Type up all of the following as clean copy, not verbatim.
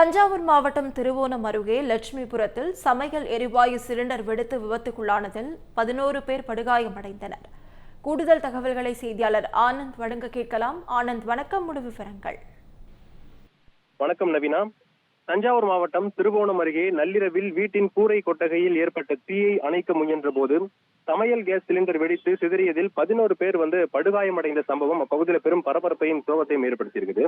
தஞ்சாவூர் மாவட்டம் திருவோணம் அருகே லட்சுமிபுரத்தில் சமையல் எரிவாயு சிலிண்டர் வெடித்து விபத்துக்குள்ளானதில் 11 பேர் படுகாயமடைந்தனர். கூடுதல் தகவல்களை செய்தியாளர் ஆனந்த் வழங்க கேட்கலாம். ஆனந்த், வணக்கம். முழு விவரங்கள். வணக்கம் நவீனா. தஞ்சாவூர் மாவட்டம் திருவோணம் அருகே நள்ளிரவில் வீட்டின் கூரை கொட்டகையில் ஏற்பட்ட தீயை அணைக்க முயன்ற போது சமையல் கேஸ் சிலிண்டர் வெடித்து சிதறியதில் 11 பேர் படுகாயமடைந்த சம்பவம் அப்பகுதியில் பெரும் பரபரப்பையும் சோகத்தையும் ஏற்படுத்தியிருக்குது.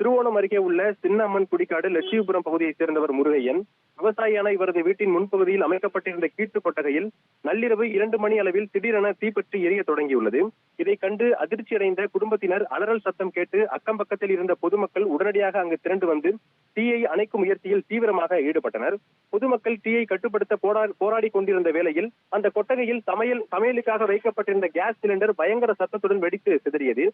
திருவோணம் அருகே உள்ள சின்னம்மன் குடிக்காடு லட்சுமிபுரம் பகுதியைச் சேர்ந்தவர் முருகையன். விவசாயியான இவரது வீட்டின் முன்பகுதியில் அமைக்கப்பட்டிருந்த கீட்டு கொட்டகையில் நள்ளிரவு 2 மணி அளவில் திடீரென தீப்பற்றி எரிய தொடங்கியுள்ளது. இதை கண்டு அதிர்ச்சியடைந்த குடும்பத்தினர் அலறல் சத்தம் கேட்டு அக்கம் பக்கத்தில் இருந்த பொதுமக்கள் உடனடியாக அங்கு திரண்டு வந்து தீயை அணைக்கும் முயற்சியில் தீவிரமாக ஈடுபட்டனர். பொதுமக்கள் தீயை கட்டுப்படுத்த போராடி கொண்டிருந்த வேளையில் அந்த கொட்டகையில் சமையலுக்காக வைக்கப்பட்டிருந்த கேஸ் சிலிண்டர் பயங்கர சத்தத்துடன் வெடித்து சிதறியது.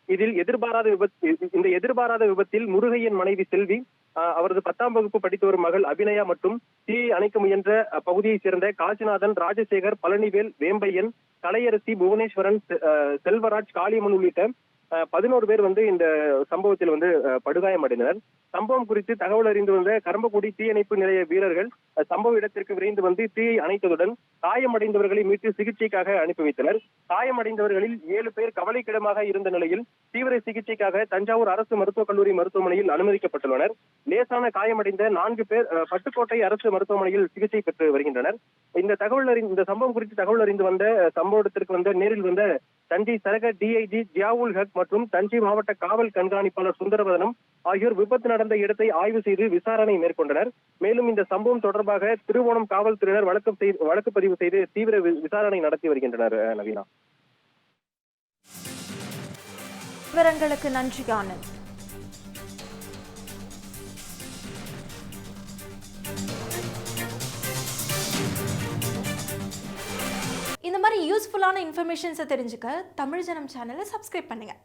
இதில் எதிர்பாராத விபத்தில் முருகையன் மனைவி செல்வி, அவரது 10ஆம் வகுப்பு படித்து வரும் மகள் அபிநயா மற்றும் தீயை அணைக்க முயன்ற பகுதியைச் சேர்ந்த காசிநாதன், ராஜசேகர், பழனிவேல், வேம்பையன், கலையரசி, புவனேஸ்வரன், செல்வராஜ், காளியம்மன் உள்ளிட்ட 11 பேர் இந்த சம்பவத்தில் படுகாயமடைந்தனர். சம்பவம் குறித்து தகவல் அறிந்து வந்த கரம்பக்குடி தீயணைப்பு நிலைய வீரர்கள் சம்பவ இடத்திற்கு விரைந்து தீயை அணைத்ததுடன் காயமடைந்தவர்களை மீட்டு சிகிச்சைக்காக அனுப்பி வைத்தனர். காயமடைந்தவர்களில் 7 பேர் கவலைக்கிடமாக இருந்த நிலையில் தீவிர சிகிச்சைக்காக தஞ்சாவூர் அரசு மருத்துவக் கல்லூரி மருத்துவமனையில் அனுமதிக்கப்பட்டுள்ளனர். லேசான காயமடைந்த 4 பேர் பட்டுக்கோட்டை அரசு மருத்துவமனையில் சிகிச்சை பெற்று வருகின்றனர். இந்த சம்பவம் குறித்து தகவல் அறிந்து வந்த சம்பவ இடத்திற்கு நேரில் வந்த தஞ்சை சரக டிஐஜி ஜியாவுல் ஹக் மற்றும் தஞ்சை மாவட்ட காவல் கண்காணிப்பாளர் சுந்தரவதனம் ஆகியோர் விபத்து நடந்த இடத்தை ஆய்வு செய்து விசாரணை மேற்கொண்டனர். மேலும் இந்த சம்பவம் தொடர்பாக திருவோணம் காவல்துறையினர் வழக்கு பதிவு செய்து தீவிர விசாரணை நடத்தி வருகின்றனர். நவீனா, விவரங்களுக்கு நன்றி ஆனந்த். இந்த மாதிரி யூஸ்ஃபுல்லான இன்ஃபர்மேஷன்ஸை தெரிஞ்சுக்க தமிழ் ஜனம் சேனலை சப்ஸ்கிரைப் பண்ணுங்க.